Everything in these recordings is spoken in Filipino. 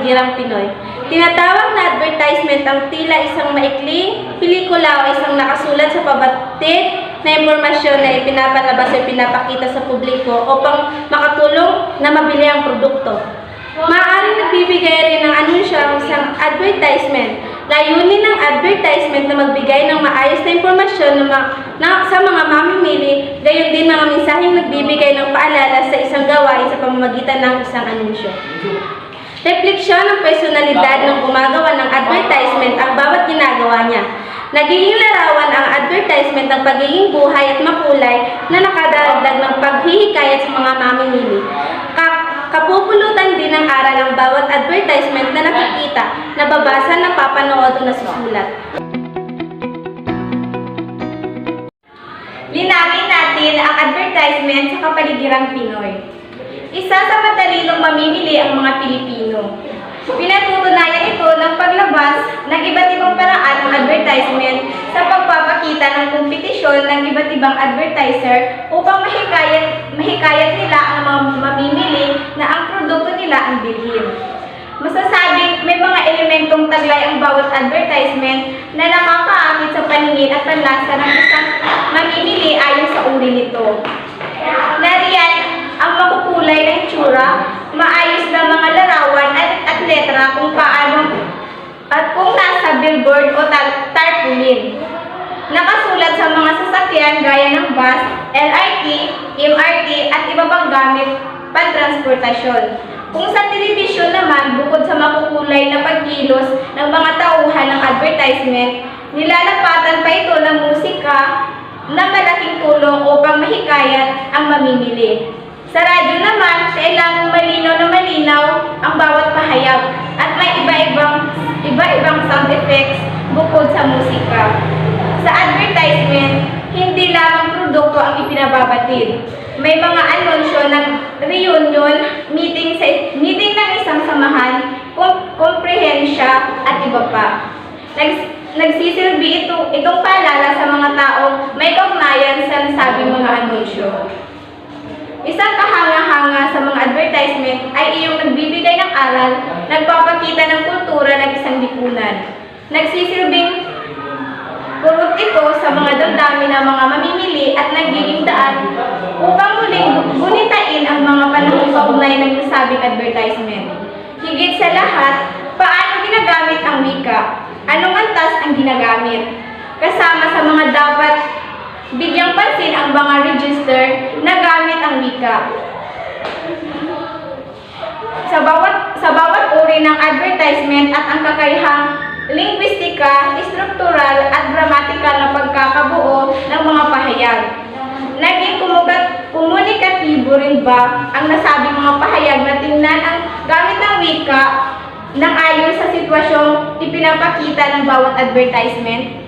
kapaligiran Pinoy. Tinatawag na advertisement ang tila isang maikling pelikula o isang nakasulat sa pabatid na impormasyon na ipinapalabas o pinapakita sa publiko upang makatulong na mabili ang produkto. Maaaring nagbibigay rin ng anunsyo ang isang advertisement. Layunin ng advertisement na magbigay ng maayos na impormasyon sa mga mamimili, gayon din mga mensaheng nagbibigay ng paalala sa isang gawain sa pamamagitan ng isang anunsyo. Refleksyon ng personalidad ng gumagawa ng advertisement ang bawat ginagawa niya. Nagiging larawan ang advertisement ng pagiging buhay at makulay na nakadagdag ng paghihikayat sa mga mamimili. Kapupulutan din ng aral ang bawat advertisement na nakikita, nababasa, napapanood o nasusulat. Linawin natin ang advertisement sa kapaligiran Pinoy. Isa sa matalinong mamimili ang mga Pilipino. Pinatutunayan ito ng paglabas ng iba't ibang paraan ng advertisement sa pagpapakita ng kompetisyon ng iba't ibang advertiser upang mahikayat nila ang mga mamimili na ang produkto nila ang bilhin. Masasabing may mga elementong taglay ang bawat advertisement na nakakaakit sa paningin at panlasa ng isang mamimili ayon sa uri nito. Nariyan ang makukulay na itsura, maayos na mga larawan at letra kung paano at kung nasa billboard o tarpaulin. Nakasulat sa mga sasakyan gaya ng bus, LRT, MRT at iba pang gamit pantransportasyon. Kung sa telebisyon naman, bukod sa makukulay na pagkilos ng mga tauhan ng advertisement, nilalapatan pa ito ng musika na malaking tulong upang mahikayat ang mamimili. Sa radyo naman, kailangang malinaw na malinaw ang bawat pahayag at may iba-ibang sound effects bukod sa musika. Sa advertisement, hindi lamang produkto ang ipinababatid. May mga anunsyo ng reunion, meeting ng isang samahan, komprehensya at iba pa. Nagsisilbi itong paalala sa mga taong may kaugnayan sa nasabing mga anunsyo. Isang kahanga-hanga sa mga advertisement ay iyong nagbibigay ng aral, nagpapakita ng kultura ng isang lipunan. Nagsisilbing purot ito sa mga damdamin ng mga mamimili at nagiging daan upang muling gunitain ang mga panahong kaugnay ng nasabing advertisement. Higit sa lahat, paano ginagamit ang wika? Anong antas ang ginagamit? Kasama sa mga dapat bigyang pansin ang mga register na gamit ang wika. Sa bawat uri ng advertisement at ang kakayahang lingwistika, struktural at gramatikal na pagkakabuo ng mga pahayag. Naging komunikatibo rin ba ang nasabing mga pahayag na tingnan ang gamit ng wika nang ayon sa sitwasyong ipinapakita ng bawat advertisement?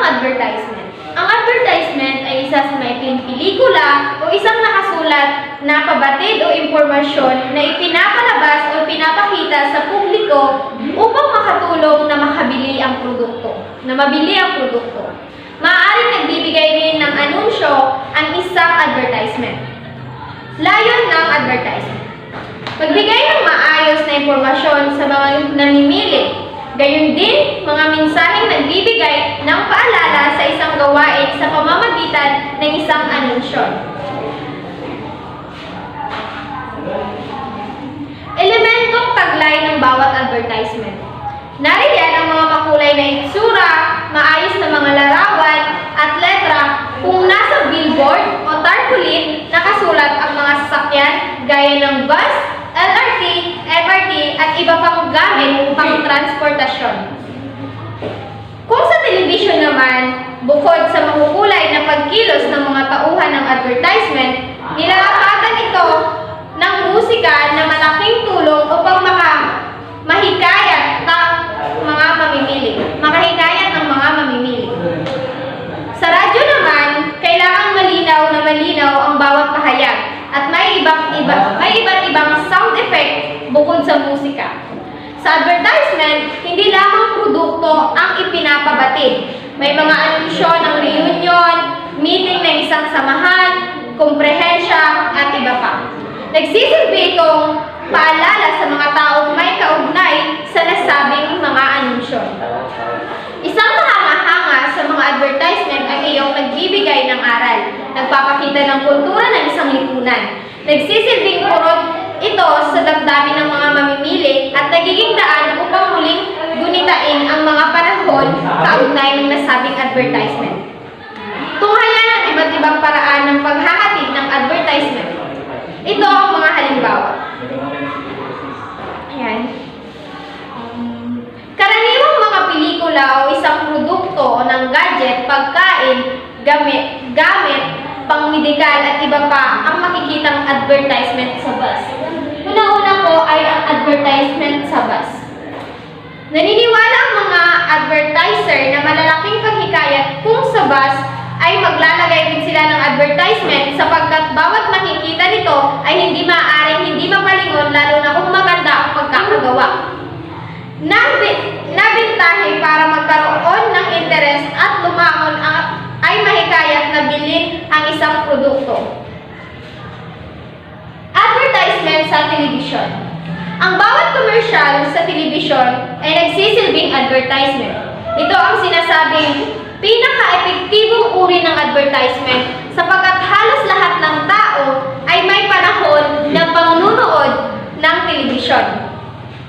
Advertisement. Ang advertisement ay isa sa maikling pelikula o isang nakasulat na pabatid o impormasyon na ipinapalabas o pinapakita sa publiko upang makatulong na mabili ang produkto. Maaaring nagbibigay rin ng anunsyo ang isang advertisement. Layon ng advertisement: magbigay ng maayos na impormasyon sa mga namimili. Gayon din, mga mensaheng nagbibigay ng paalala sa isang gawain sa pamamagitan ng isang anunsyo. Elementong taglay ng bawat advertisement. Nariyan ang mga makulay na itsura, maayos na mga larawan at letra kung nasa billboard o tarpaulin nakasulat ang mga sasakyan gaya ng bus, LRT, MRT at iba pang gamit pang transportasyon. Kung sa telebisyon naman, bukod sa makukulay na pagkilos ng mga tauhan ng advertisement, nilalapatan ito ng musika na malaking tulong upang mahikayat ng mga mamimili. Sa radyo naman, kailangang malinaw ang bawat pahayag at may iba't ibang sound effect bukod sa musika. Sa advertisement, hindi lamang produkto ang ipinapabatid. May mga anunsyo ng reunion, meeting ng isang samahan, komprehensya at iba pa. Nagsisilbi itong paalala sa mga taong may kaugnay sa nasabing mga anunsyo. Isang kahanga-hanga sa mga advertisement ang iyong nagbibigay ng aral, nagpapakita ng kultura ng isang lipunan. Nagsisilbing purot ito sa damdamin ng mga mamimili at nagiging daan upang muling gunitain ang mga panahon kaugnay ng nasabing advertisement. Tunghayan ang iba't ibang paraan ng paghahatid ng advertisement. Ito ang mga halimbawa. Ayan. Karaniwang mga pelikula o isang produkto ng gadget, pagkain, gamit, pangmedikal at iba pa ang makikitang advertisement sa bus. Una-una po ay ang advertisement sa bus. Naniniwala ang mga advertiser na malalaking paghikayat kung sa bus ay maglalagay din sila ng advertisement sapagkat bawat makikita nito ay hindi maaaring hindi mapalingon lalo na kung maganda ang pagkakagawa. Nabintahe para magkaroon ng interes at lumangon ay mahikayat na bilhin ang isang produkto. Advertisement sa telebisyon. Ang bawat komersyal sa telebisyon ay nagsisilbing advertisement. Ito ang sinasabing pinaka-epektibong uri ng advertisement sapagkat halos lahat ng tao ay may panahon ng pangnunood ng telebisyon.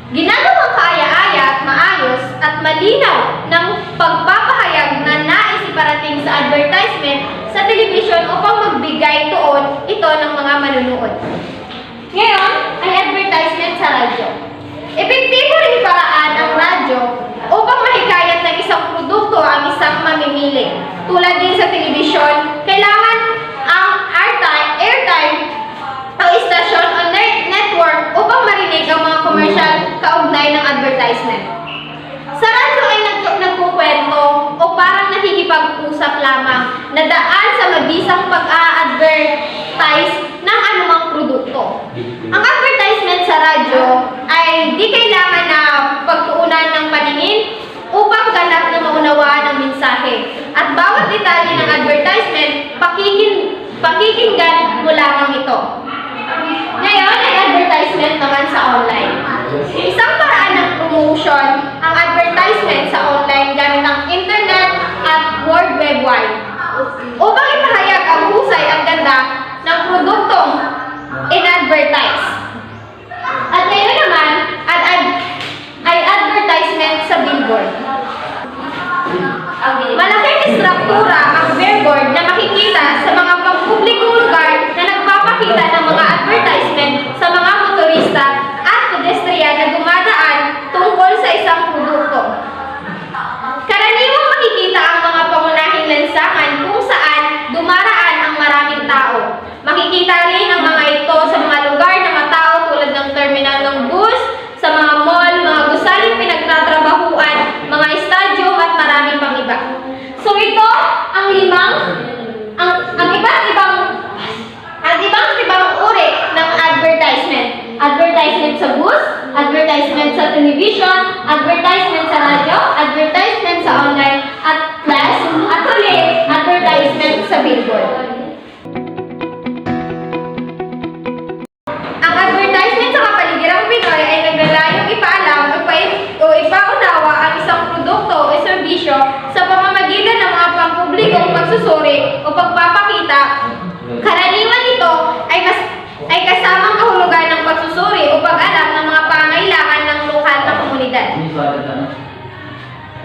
Ginagawang kaaya-aya at maayos at malinaw ng pagpapahayag na nais iparating sa advertisement sa telebisyon upang magbigay tuon ito ng mga manunood. Ngayon ay advertisement sa radyo. Epektibo rin paraan ang radyo upang mahikayat ng isang produkto ang isang mamimili. Tulad din sa telebisyon, kailangan ang airtime o istasyon o network upang marinig ang mga commercial kaugnay ng advertisement. Sa radyo ay nagkukwento o parang nakikipag-usap lamang na daan sa mabisang pag-a-advertise ng anumang produkto. Ang advertisement sa radyo ay di kailangan na pagtuunan ng paningin upang ganap na maunawaan ang mensahe. At bawat detalye ng advertisement, pakikinggan mo lamang ito. Ngayon ay advertisement naman sa online. Isang paraan ng promotion ang advertisement sa online gamit ang internet at World Wide Wide upang ipahayag ang husay at ganda ng produktong in-advertise. At ngayon naman ay advertisement sa billboard. Malaking istruktura ang billboard na makikita sa mga pampublikong lugar na nagpapakita ng mga advertisement sa mga motorista at pedestrian na dumadaan tungkol sa isang produkto. Karaniwang makikita ang mga pangunahing lansangan kung saan dumaraan ang maraming tao. Makikita rin ang mga ito sa mga lugar na matao tulad ng terminal ng bus, sa mga mall, mga gusaling pinagtatrabahuan, mga estadyo at maraming pang iba. So ito ang iba't ibang uri ng advertisement. Advertisement sa bus, advertisement sa television, advertisement sa radyo, advertisement sa online at class, at huli, advertisement sa billboard. Ang advertisement sa kapaligirang Pinoy ay naglalayong ipaalam o ipaunawa ang isang produkto o serbisyo sa pamamagitan ng mga pampublikong pagsusuri o pagpapakita. Karaniwan ito ay kasamang kahulugan ng pagsusuri o pag-alam ng mga pangangailangan ng lokal na komunidad.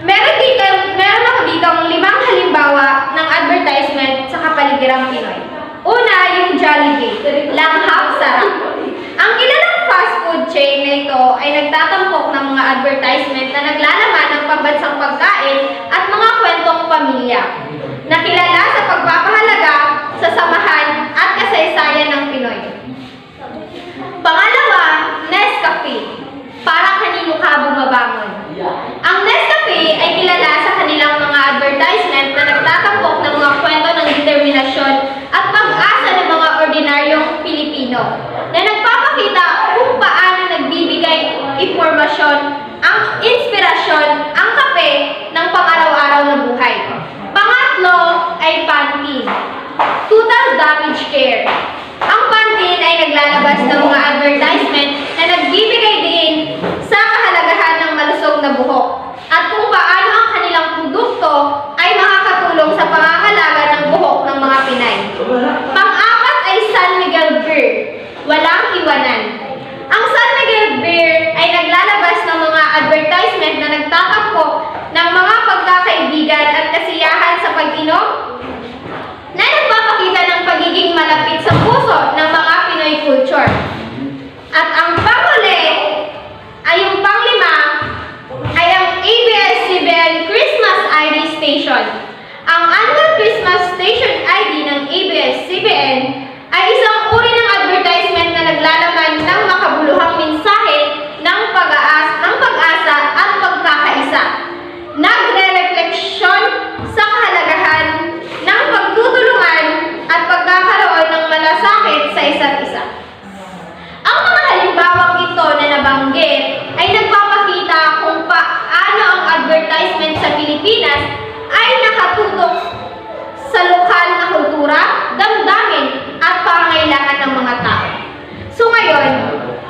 Meron ako dito ang 5 halimbawa ng advertisement sa kapaligiran Pinoy. Una, yung Jollibee, langhap sarap. Ang kilalang fast food chain na ito ay nagtatampok ng mga advertisement na naglalaman ng pambansang pagkain at mga kwentong pamilya, na kilala sa pagpapahalaga sa samahan at kasaysayan ng Pinoy. Pangalawa, Nescafe, para kanino ka bumabangon. Ang Nescafe ay kilala sa kanilang mga advertisement na nagtatampok ng mga kwento ng determinasyon at pag-asa ng mga ordinaryong Pilipino, na nagpapakita kung paano nagbibigay impormasyon, ang inspirasyon, ang kape ng pang-araw-araw na buhay. Pangatlo ay Pantene, Total Damage Care. Ang Pantene ay naglalabas naglalabas ng mga advertisement na nagbibigay din sa kahalagahan ng malusog na buhok at kung paano ang kanilang produkto ay makakatulong sa pangangalaga ng buhok ng mga Pinay. Pang-apat ay San Miguel Beer, walang iwanan. Ang San Miguel Beer ay naglalabas ng mga advertisement na nagtatakbo ng mga pagkakaibigan at kasiyahan sa pag-inom na nagpapakita ng pagiging malapit sa puso ng mga Pinoy culture. At ang panghuli ay yung panglima ay ang ABS-CBN Christmas ID Station. Ang annual Christmas Station ID ng ABS-CBN ay isang uri ng advertisement na naglalaman ng makabuluhang mensahe ng pag-asa at pagkakaisa. Nagre-refleksyon sa kahalagahan ng pagtutulungan at pagkakaroon ng malasakit sa isa't isa. Ang mga halimbawang ito na nabanggit ay nagpapakita kung paano ang advertisement sa Pilipinas ay nakatutok sa lokal na kultura, damdamin at pangangailangan ng mga tao. So ngayon,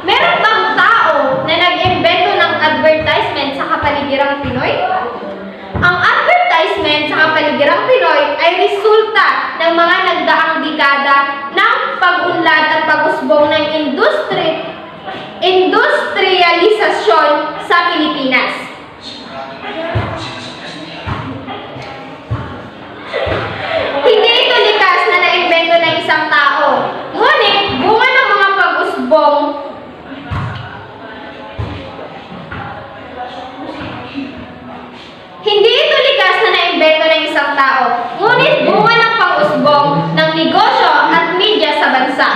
meron bang tao na nag-imbento ng advertisement sa kapaligiran Pinoy? Ang advertisement sa kapaligiran Pinoy ay resulta ng mga nagdaang dekada ng pag-unlad at pag-usbong ng industrialisasyon sa Pilipinas. Hindi ito likas na naimbento ng isang tao, ngunit bunga ng mga pag-usbong ng negosyo at media sa bansa.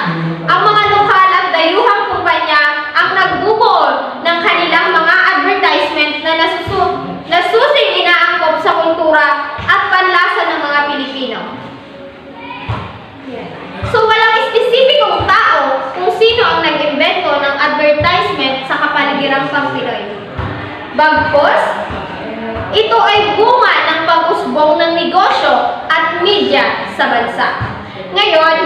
Ang mga lokal at dayuhang kumpanya ang nagbubuo ng kanilang mga advertisement na nasusing inaangkop sa kultura at panlasa ng mga Pilipino. So walang espesipikong tao kung sino ang nag-imbento ng advertisement sa kapaligirang Pinoy. Bagkus, ito ay bunga ng pag-usbong ng negosyo at media sa bansa. Ngayon,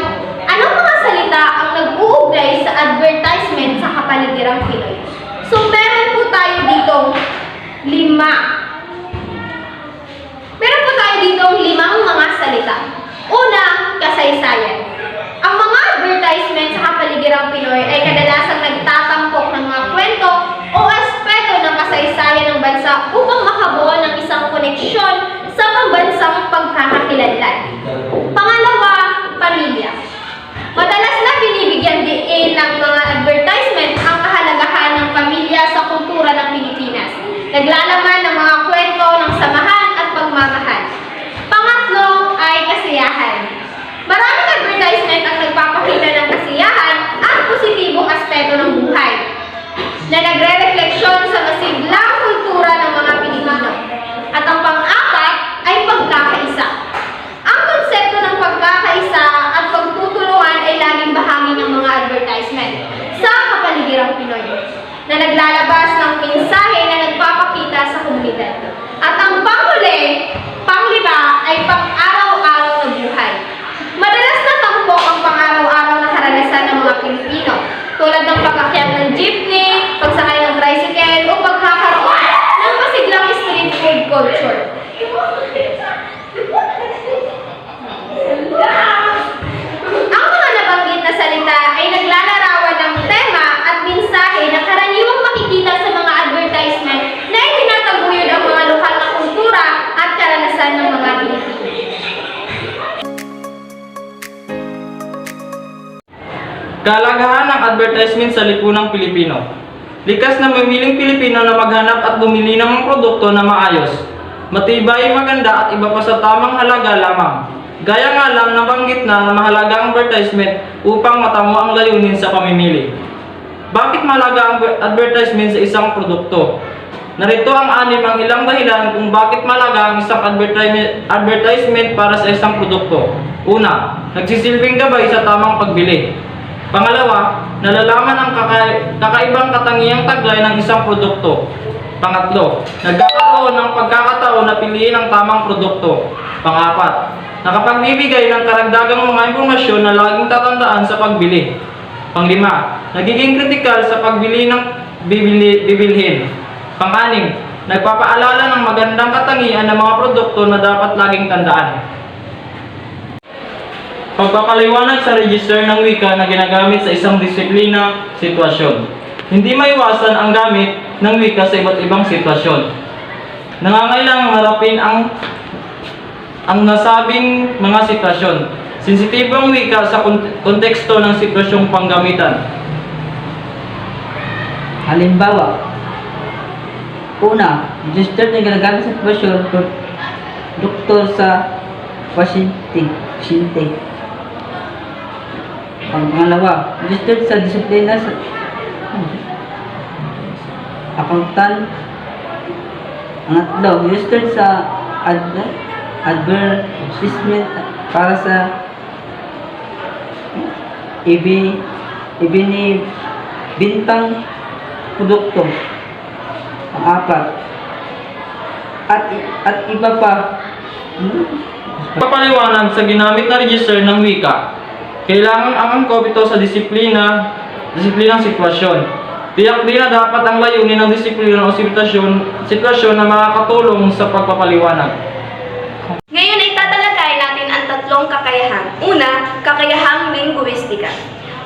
anong mga salita ang nag-uugnay sa advertisement sa kapaligirang Pinoy? So meron po tayo ditong 5. Meron po tayo ditong 5 mga salita. Una, kasaysayan. Ang mga advertisement sa kapaligirang Pinoy ay kadalasang nagtatampok ng mga kwento o aspeto ng kasaysayan ng bansa upang makabuo ng isang koneksyon sa pambansang pagkakakilanlan. Pangalawa, pamilya. Madalas na binibigyan diin ng mga advertisement ang kahalagahan ng pamilya sa kultura ng Pilipinas. Naglalaman ng mga kwento ng samahan at pagmamahal. Pangatlo ay kasiyahan. Maraming advertisement ang nagpapakita ng kasiyahan at positibong aspeto ng buhay na nagre-refleksyon sa masiglang kultura ng mga Pilipino. At ang pang-apat ay pagkakaisa. Ang konsepto ng pagkakaisa at pagtutulungan ay laging bahagi ng mga advertisement sa kapaligirang Pinoy na naglalabas ng mensahe na nagpapakita sa komunidad. At ang panghuli, panglima ay pang-araw-araw na buhay. Madalas na tampok ang pang-araw-araw na karanasan ng mga Pilipino tulad ng pag-akyat ng jeepney, pagsakay ng tricycle o pagkakaroon ng masiglang street food culture. Ang mga nabanggit na salita ay naglalarawan ng tema at mensahe na karaniwang makikita sa mga advertisement na itinataguyod ang mga lokal na kultura at karanasan ng mga Pilipino. Kahalagahan ng advertisement sa lipunang Pilipino. Likas na mamiling Pilipino na maghanap at bumili ng mga produkto na maayos, matibay, maganda at iba pa sa tamang halaga lamang. Gaya nga lang nabanggit na mahalaga ang advertisement upang matamo ang layunin sa pamimili. Bakit mahalaga ang advertisement sa isang produkto? Narito ang 6 ang ilang dahilan kung bakit mahalaga ang isang advertisement para sa isang produkto. Una, nagsisilbing gabay sa tamang pagbili. Pangalawa, nalalaman ang kakaibang katangiang taglay ng isang produkto. Pangatlo, nagkakaroon ng pagkakataon na piliin ang tamang produkto. Pangapat, nakapagbibigay ng karagdagang mga impormasyon na laging tatandaan sa pagbili. Panglima, nagiging kritikal sa pagbili ng bibilhin. Pang-anim, nagpapaalala ng magandang katangian ng mga produkto na dapat laging tandaan. Pagpapaliwanag sa register ng wika na ginagamit sa isang disiplina, sitwasyon. Hindi maiwasan ang gamit ng wika sa iba't ibang sitwasyon. Nangangailangang harapin ang nasabing mga sitwasyon. Sensitibong wika sa konteksto ng sitwasyong panggamitan. Halimbawa, una, registered na ginagamit sa sitwasyon doktor sa pasyente. Pangalawa, registered sa disiplina sa accountant. Ang tatlo, registered sa advertisement para sa ibinibintang produkto. Ang apat, at iba pa. Pagpapaliwanag sa ginamit na register ng wika. Kailangan ang angkop ito sa disiplinang sitwasyon. Tiyak din na dapat ang layunin ng disiplina o sitwasyon na makakatulong sa pagpapaliwanag. Ngayon ay tatalakayin natin ang tatlong kakayahan. Una, kakayahang linguistika.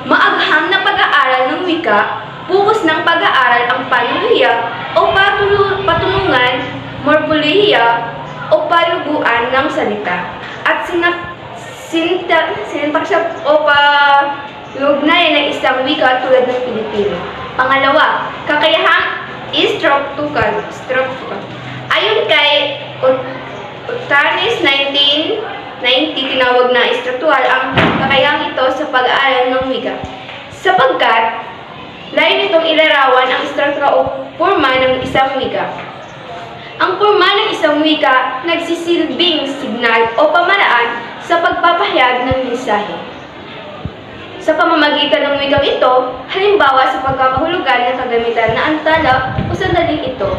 Maagham na pag-aaral ng wika, bukas ng pag-aaral ang panunuhiya o patunungan, morpolohiya o palubuan ng salita, at sintaksya o palugnay ng isang wika tulad ng Pilipino. Pangalawa, kakayahang structural. Ayon kay Utanis 1990, tinawag na struktural ang kakayahang ito sa pag-aaral ng wika, sapagkat layo nitong ilarawan ang struktura o forma ng isang wika. Ang forma ng isang wika nagsisilbing signal o pamaraan sa pagpapahayag ng mensahe. Sa pamamagitan ng wikang ito, halimbawa sa pagkakahulugan ng kagamitan na antala o sandaling ito.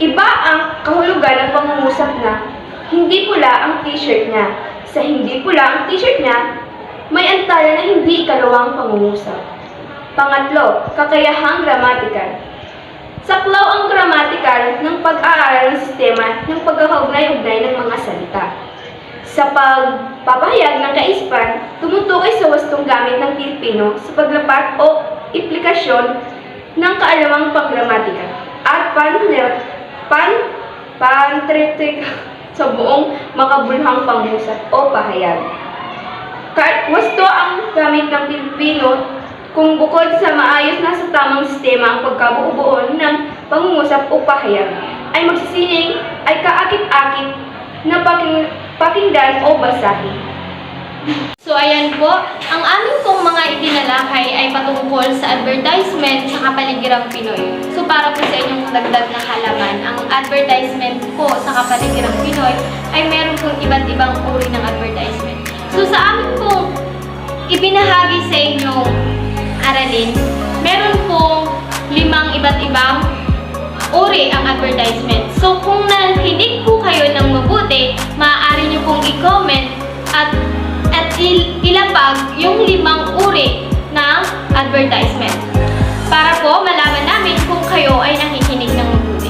Iba ang kahulugan ng pangungusap na hindi pula ang t-shirt niya. Sa hindi pula ang t-shirt niya, may antala na hindi ikalawang pangungusap. Pangatlo, kakayahang gramatikal. Saklaw ang gramatikal ng pag-aaral ng sistema ng pagkakaugnay-ugnay ng mga salita. Sa pagpapahayag ng kaisipan, tumutukoy sa wastong gamit ng Pilipino sa paglapat o implikasyon ng kaalamang panggramatika at pantritik sa buong makabuluhang pangusap o pahayag. Wasto ang gamit ng Pilipino kung bukod sa maayos na sa tamang sistema ang pagkabuo-buo ng pangungusap o pahayag, ay magsisining ay kaakit-akit na pakinggan o basahin. So ayan po, ang amin pong mga itinalakay ay patungkol sa advertisement sa Kapaligiran Pinoy. So para po sa inyong dagdag na halaman, ang advertisement po sa Kapaligiran Pinoy ay meron pong iba't ibang uri ng advertisement. So sa amin pong ibinahagi sa inyong aralin, meron pong 5 iba't ibang uri ang advertisement. So kung nakinig po kayo ng mabuti, maaari nyo pong i-comment at ilapag yung 5 uri ng advertisement para po malaman namin kung kayo ay nakikinig ng mabuti.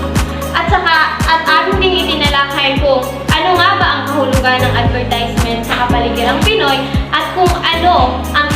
At amin ding itinalakay kung ano nga ba ang kahulugan ng advertisement sa Kapaligiran Pinoy at kung ano ang